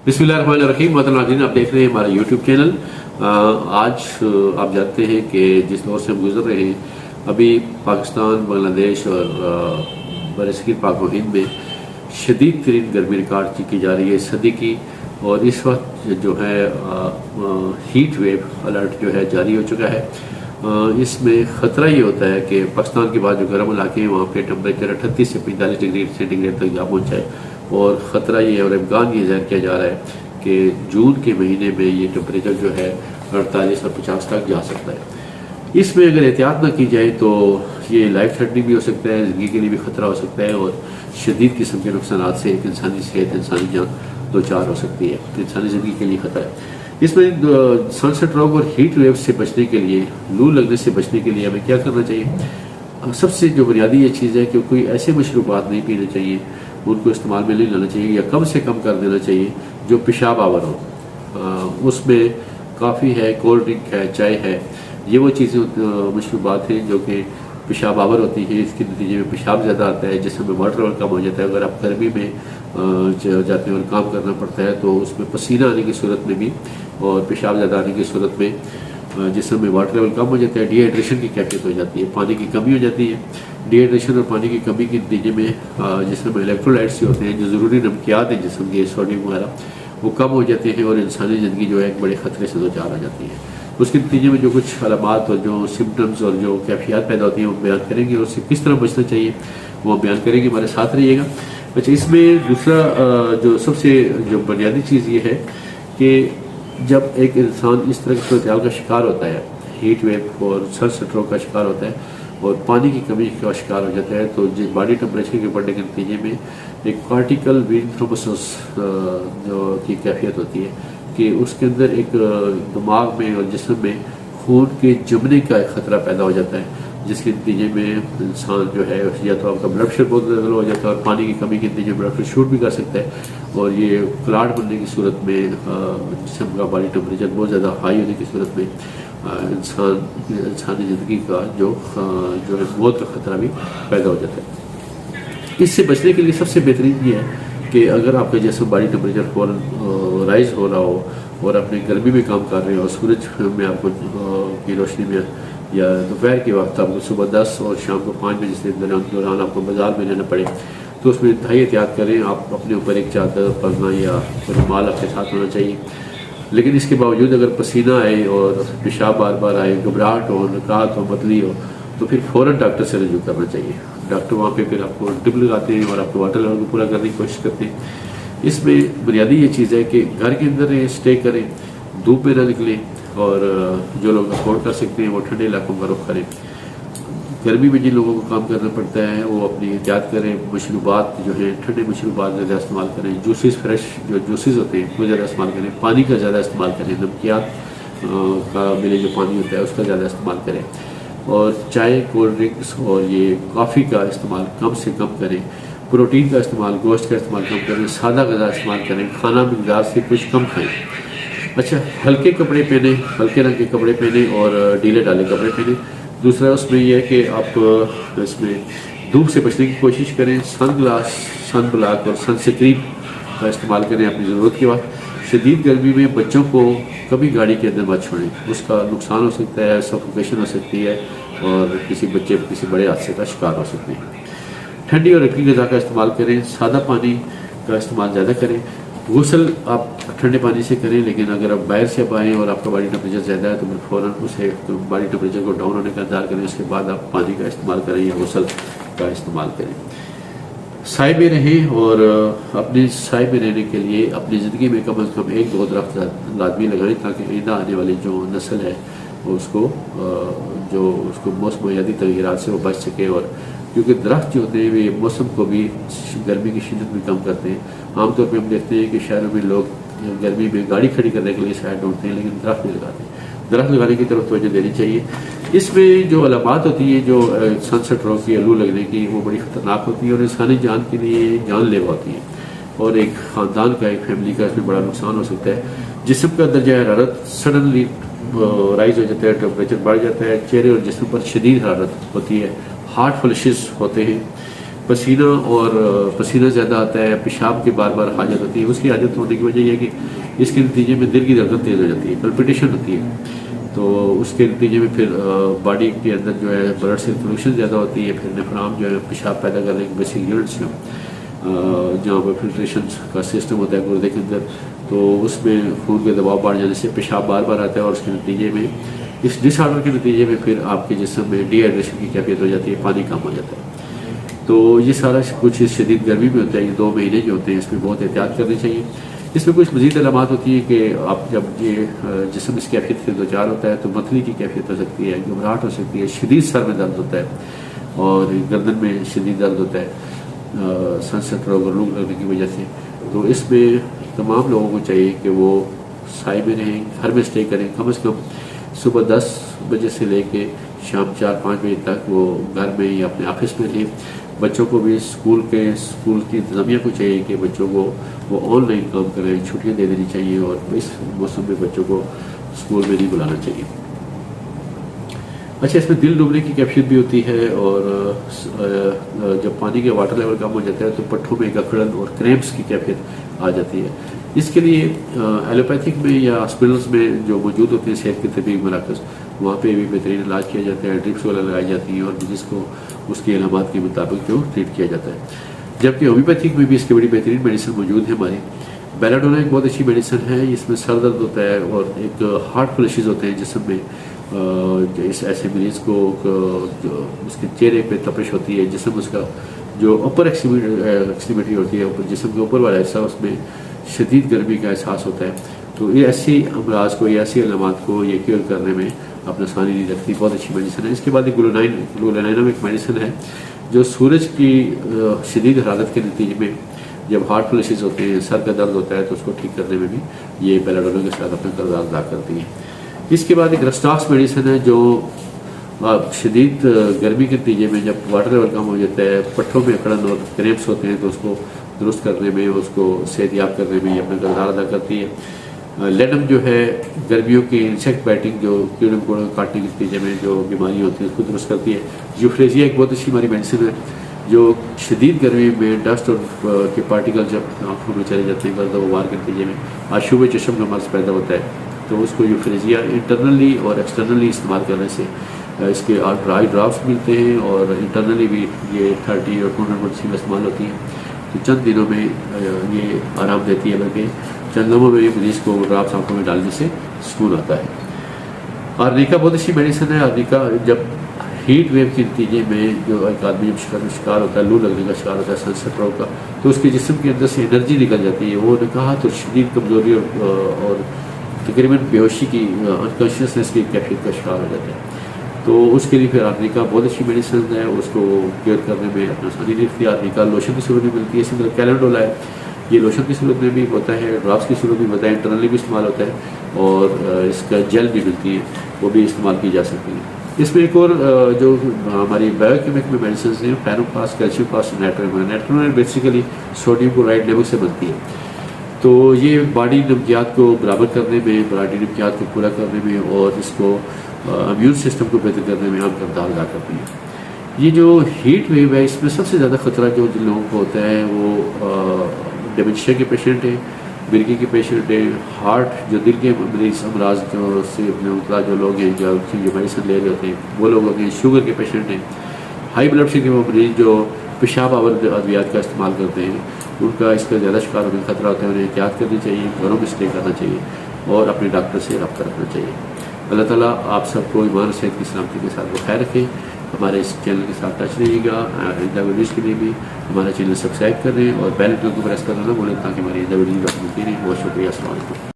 बिस्मिल्लाहिर्रहमानिर्रहीम। नाज़रीन, आप देख रहे हैं हमारा यूट्यूब चैनल। आज आप जानते हैं कि जिस दौर से हम गुजर रहे हैं, अभी पाकिस्तान, बांग्लादेश और बरसगीर पाक व हिंद में शदीद तरीन गर्मी रिकॉर्ड की जा रही है सदी की। और इस वक्त जो है हीट वेव अलर्ट जो है जारी हो चुका है। इसमें ख़तरा ये होता है कि पाकिस्तान के बाद जो गर्म इलाके हैं वहाँ पे टेम्परेचर 38 से 45 डिग्री सेंटीग्रेड तक जा पहुँचाए। और ख़तरा ये है, और इम्कान ये ज़ाहिर किया जा रहा है कि जून के महीने में ये टेम्परेचर जो है 48 और 50 तक जा सकता है। इसमें अगर एहतियात ना की जाए तो ये लाइफ थ्रेटनिंग भी हो सकता है, ज़िंदगी के लिए भी ख़तरा हो सकता है, और शदीद किस्म के नुकसान से एक इंसानी सेहत, इंसानी जान दो चार हो सकती है, इंसानी ज़िंदगी के लिए ख़तरा है। इसमें सनस्ट्रोक और हीट वेव से बचने के लिए, लू लगने से बचने के लिए हमें क्या करना चाहिए? सबसे जो बुनियादी ये चीज़ है कि कोई ऐसे मशरूबात नहीं पीने चाहिए, उनको इस्तेमाल में नहीं लाना चाहिए, या कम से कम कर देना चाहिए जो पेशाब आवर हो। उसमें काफ़ी है, कोल्ड ड्रिंक है, चाय है, ये वो चीज़ें मशरूबात हैं जो कि पेशाब आवर होती है। इसके नतीजे में पेशाब ज़्यादा आता है, जिसमें वाटर लेवल कम हो जाता है। अगर आप गर्मी में जाते हैं और काम करना पड़ता है तो उसमें पसीना आने की सूरत में भी और पेशाब ज़्यादा आने की सूरत में जिसम में वाटर लेवल कम हो जाता है, डिहाइड्रेशन की कैफियत हो जाती है, पानी की कमी हो जाती है। डिहाइड्रेशन और पानी की कमी के नतीजे में जिसम में इलेक्ट्रोलाइट्स होते हैं, जो ज़रूरी नमकियात हैं जिसम के, सोडियम वगैरह, वो कम हो जाते हैं और इंसानी ज़िंदगी जो है एक बड़े ख़तरे से दो चार आ जाती है। उसके नतीजे में जो कुछ अलामात और जो सिम्टम्स और जो कैफियत पैदा होती हैं वो बयान करेंगे, और उससे किस तरह बचना चाहिए वो बयान करेंगे। हमारे साथ रहिएगा। अच्छा, इसमें दूसरा जो सबसे जो बुनियादी चीज़ ये है कि जब एक इंसान इस तरह की सूरत हाल का शिकार होता है, हीट वेव और सनस्ट्रोक का शिकार होता है और पानी की कमी का शिकार हो जाता है, तो जो बॉडी टेम्परेचर के बढ़ने के नतीजे में एक कार्टिकल वेन थ्रोम्बोसिस जो की कैफियत होती है कि उसके अंदर एक दिमाग में और जिस्म में खून के जमने का एक ख़तरा पैदा हो जाता है, जिसके नतीजे में इंसान जो है या तो आपका ब्लड प्रेशर बहुत ज़्यादा हो जाता है, और पानी की कमी के नतीजे में ब्लड प्रेशर शूट भी कर सकता है, और ये क्लाट बनने की सूरत में जिस्म का बॉडी टेम्परेचर बहुत ज़्यादा हाई होने की सूरत में इंसानी ज़िंदगी का जो है मौत का ख़तरा भी पैदा हो जाता है। इससे बचने के लिए सबसे बेहतरीन ये है कि अगर आपका जैसे बॉडी टेम्परेचर फ़ौरन राइज़ हो रहा हो और अपने गर्मी में काम कर रहे हो, सूरज में आपको की रोशनी में या दोपहर के वक्त आपको सुबह 10 और शाम को 5 बजे से दौरान आपको बाज़ार में लेना पड़े, तो उसमें इंतहाई एहतियात करें। आप अपने ऊपर एक चादर, पगना या रुमाल आपके साथ होना चाहिए। लेकिन इसके बावजूद अगर पसीना आए और पेशाब बार बार आए, घबराहट हो, नकात हो, मतली हो, तो फिर फ़ौरन डॉक्टर से रजू करना चाहिए। डॉक्टर वहाँ पे फिर आपको ड्रिप लगाते हैं और आपको वाटर लेवल को पूरा करने की कोशिश करते हैं। इसमें बुनियादी ये चीज़ है कि घर के अंदर स्टे करें, धूप में ना निकलें, और जो लोग अफोर्ड कर सकते हैं वो ठंडे इलाकों का रुख करें। गर्मी में जिन लोगों को काम करना पड़ता है वो अपनी एहतियात करें, मशरूबात जो है ठंडे मशरूबात ज़्यादा इस्तेमाल करें, जूसेस, फ्रेश जो जूसेस होते हैं वो ज़्यादा इस्तेमाल करें, पानी का ज़्यादा इस्तेमाल करें, नमकियात का मिले जो पानी होता है उसका ज़्यादा इस्तेमाल करें, और चाय, कोल्ड ड्रिंक्स और ये कॉफ़ी का इस्तेमाल कम से कम करें। प्रोटीन का इस्तेमाल, गोश्त का इस्तेमाल कम करें, सादा ग़िज़ा इस्तेमाल करें, खाना मिक़दार से कुछ कम खाएँ। अच्छा, हल्के कपड़े पहने, हल्के रंग के कपड़े पहने और ढीले ढाले कपड़े पहने। दूसरा उसमें यह है कि आप इसमें धूप से बचने की कोशिश करें। सन ग्लास, सन ब्लॉक और सन स्क्रीन का इस्तेमाल करें अपनी ज़रूरत के वक्त। शदीद गर्मी में बच्चों को कभी गाड़ी के अंदर मत छोड़ें, उसका नुकसान हो सकता है, सफोकेशन हो सकती है और किसी बच्चे किसी बड़े हादसे का शिकार हो सकते हैं। ठंडी और हल्की ग़िज़ा का इस्तेमाल करें, सादा पानी का इस्तेमाल ज़्यादा करें। गुस्ल आप ठंडे पानी से करें, लेकिन अगर आप बाहर से आप आएँ और आपका बॉडी टेम्परेचर ज़्यादा है तो फिर फ़ौरन उसे बॉडी टेम्परेचर को डाउन होने का इंतजार करें, उसके बाद आप पानी का इस्तेमाल करें या गुस्ल का इस्तेमाल करें। साए में रहें, और अपने साए में रहने के लिए अपनी ज़िंदगी में कम से कम 1-2 दरख्त लाजमी लगाएं, ताकि आइंदा आने वाली जो नस्ल है वो उसको मौसमियाती तगीरात से वो बच सके। और क्योंकि दरख्त जो होते हैं वे मौसम को भी, गर्मी की शिद्दत भी कम करते हैं। आमतौर पे हम देखते हैं कि शहरों में लोग गर्मी में गाड़ी खड़ी करने के लिए साइड ढूंढते हैं, लेकिन दरख्त नहीं लगाते। दरख्त लगाने की तरफ तवज्जो देनी चाहिए। इसमें जो अलामात होती है जो सनस्ट्रोक की, लू लगने की, वो बड़ी ख़तरनाक होती है और इंसानी जान के लिए जानलेवा होती है, और एक ख़ानदान का, एक फैमिली का इसमें बड़ा नुकसान हो सकता है। जिस्म का दर्जा हरारत सडनली राइज हो जाता है, टेम्परेचर बढ़ जाता है, चेहरे और जिस्म पर शदीद हरारत होती है, हार्ट फ्लैशेस होते हैं, پسینہ اور پسینہ زیادہ آتا ہے، پیشاب کی بار بار حاجت ہوتی ہے. اس کی حاجت ہونے کی وجہ یہ ہے کہ اس کے نتیجے میں دل کی دھڑکن تیز ہو جاتی ہے، پلپیٹیشن ہوتی ہے. تو اس کے نتیجے میں پھر باڈی کے اندر جو ہے بلڈ سرکولیشن زیادہ ہوتی ہے. پھر نیفرام جو ہے پیشاب پیدا کرنے کے بیسک یونٹس جو جہاں پر فلٹریشن کا سسٹم ہوتا ہے گردے کے اندر، تو اس میں خون کے دباؤ بڑھ جانے سے پیشاب بار بار آتا ہے، اور اس کے نتیجے میں اس ڈس آرڈر کے نتیجے میں پھر آپ کے جسم میں ڈی ہائیڈریشن کی کیفیت ہو جاتی ہے، پانی کم ہو جاتا ہے. تو یہ سارا کچھ شدید گرمی میں ہوتا ہے. یہ 2 مہینے جو ہوتے ہیں اس میں بہت احتیاط کرنی چاہیے. اس میں کچھ مزید علامات ہوتی ہیں کہ آپ جب یہ جسم اس کیفیت سے دوچار ہوتا ہے تو متلی کی کیفیت ہو سکتی ہے، گھبراہٹ ہو سکتی ہے، شدید سر میں درد ہوتا ہے اور گردن میں شدید درد ہوتا ہے سن سٹروک اور لوگ لگنے کی وجہ سے. تو اس میں تمام لوگوں کو چاہیے کہ وہ سائے میں رہیں، گھر میں اسٹے کریں. کم از کم صبح 10 بجے سے لے کے شام 4-5 بجے تک وہ گھر میں یا اپنے آفس میں رہیں. بچوں کو بھی اسکول کی انتظامیہ کو چاہیے کہ بچوں کو وہ آن لائن کام کریں، چھٹیاں دے دینی چاہیے، اور اس موسم میں بچوں کو اسکول میں نہیں بلانا چاہیے. اچھا، اس میں دل ڈوبنے کی کیفیت بھی ہوتی ہے، اور جب پانی کے واٹر لیول کم ہو جاتا ہے تو پٹھوں میں گکڑن اور کریمپس کی کیفیت آ جاتی ہے. اس کے لیے ایلوپیتھک میں یا ہاسپٹلس میں جو موجود ہوتے ہیں صحت کے طبی مراکز، وہاں پہ بھی بہترین علاج کیا جاتا ہے، ڈرپس وغیرہ لگائی جاتی ہیں، اور جس کو اس کے علامات کے مطابق جو ٹریٹ کیا جاتا ہے. جبکہ ہومیوپیتھک میں بھی اس کی بڑی بہترین میڈیسن موجود ہے ہماری. بیلاڈونا ایک بہت اچھی میڈیسن ہے. اس میں سر درد ہوتا ہے اور ایک ہارٹ فلیشز ہوتے ہیں جسم میں. اس ایسے مریض کو اس کے چہرے پہ تپش ہوتی ہے، جسم اس کا جو اپر ایکسٹریمٹی ہوتی ہے، جسم کے اوپر والا حصہ، اس میں شدید گرمی کا احساس ہوتا ہے. تو یہ ایسی امراض کو، یہ ایسی علامات کو یہ کیور کرنے میں اپنا ثانی نہیں رکھتی. بہت اچھی میڈیسن ہے. اس کے بعد ایک گلولینائنم ایک میڈیسن ہے جو سورج کی شدید حرارت کے نتیجے میں جب ہارٹ فلیشز ہوتے ہیں، سر کا درد ہوتا ہے، تو اس کو ٹھیک کرنے میں بھی یہ بیلاڈونا کے ساتھ اپنا کردار ادا کرتی ہے. اس کے بعد ایک رسٹاکس میڈیسن ہے جو شدید گرمی کے نتیجے میں جب واٹر لیول کم ہو جاتا ہے، پٹھوں میں اکڑن اور کریمپس ہوتے ہیں، تو اس کو درست کرنے میں، اس کو صحت یاب کرنے میں یہ اپنا کردار ادا کرتی ہے. لیڈم جو ہے گرمیوں کی انسیکٹ بائٹنگ، جو کیڑے مکوڑوں کاٹنے کے نتیجے میں جو بیماری ہوتی ہے اس کو درست کرتی ہے. یوفریزیا ایک بہت اچھی ہماری میڈیسن ہے جو شدید گرمی میں ڈسٹ اور کے پارٹیکل جب آنکھوں میں چلے جاتے ہیں گرد و غبار کے نتیجے میں آشوب چشم کا مرض پیدا ہوتا ہے، تو اس کو یوفریزیا انٹرنلی اور ایکسٹرنلی استعمال کرنے سے اس کے آئی ڈراپس ملتے ہیں، اور انٹرنلی بھی یہ 30 اور 200 میں استعمال ہوتی ہیں. تو چند دنوں میں یہ آرام دیتی ہے، بلکہ چند لمحوں میں یہ مریض کو ڈراپس آنکھوں میں ڈالنے سے سکون آتا ہے. آرنیکا بہت اچھی میڈیسن ہے. آرنیکا جب ہیٹ ویو کے نتیجے میں جو ایک آدمی جب شکار ہوتا ہے، لو لگنے کا شکار ہوتا ہے، سن سٹروک کا، تو اس کے جسم کے اندر سے انرجی نکل جاتی ہے. وہ نے کہا تو شدید کمزوری اور تقریباً بیہوشی کی انکانشیسنیس کی کیفیت کا شکار ہو جاتا ہے. تو اس کے لیے پھر آرنیکا بہت اچھی میڈیسن ہے. اس کو کیئر کرنے میں اپنا آسانی نہیں رکھتی. آرنیکا لوشن کی صورت میں ملتی ہے. اسی طرح کیلنڈولا ہے، یہ لوشن کی صورت میں بھی ہوتا ہے، ڈراپس کی صورت میں ہوتا ہے، انٹرنلی بھی استعمال ہوتا ہے، اور اس کا جیل بھی ملتی ہے، وہ بھی استعمال کی جا سکتی ہے. اس میں ایک اور جو ہماری بایو کیمک میں میڈیسنز ہیں، پیروپاس، کیلشیم پاس، نیٹرون بیسیکلی سوڈیم کلورائڈ نمک سے بنتی ہے. تو یہ باڈی نمکیات کو برابر کرنے میں، باڈی نمکیات کو پورا کرنے میں، اور اس کو امیون سسٹم کو بہتر کرنے میں اہم کردار ادا کرتی ہے. یہ جو ہیٹ ویو ہے، اس میں سب سے زیادہ خطرہ جو جن لوگوں کو ہوتا ہے وہ ڈیمنشیا کے پیشنٹ ہیں، مرگی کے پیشنٹ ہیں، ہارٹ جو دل کے مریض امراض جو سے مبتلا جو لوگ ہیں، جو میڈیسن لے رہے ہوتے ہیں وہ لوگ ہوتے ہیں، شوگر کے پیشنٹ ہیں، ہائی بلڈ پریشر کے مریض جو پیشاب آور ادویات کا استعمال کرتے ہیں، ان کا اس کا زیادہ شکار ہونے کا خطرہ ہوتا ہے. انہیں احتیاط کرنی چاہیے، گھروں میں اسٹے کرنا چاہیے، اور اپنے ڈاکٹر سے رابطہ رکھنا چاہیے. اللہ تعالیٰ آپ سب کو ایمان اور صحت کی سلامتی کے ساتھ بخیر رکھیں. ہمارے اس چینل کے ساتھ ٹچ رہیے گا. آئندہ ویڈیوز کے لیے بھی ہمارا چینل سبسکرائب کریں اور بیل آئکن کو پریس کرنا نہ بھولیں تاکہ ہماری آئندہ ویڈیوز آپ کو ملتی رہیں. بہت شکریہ. السلام علیکم.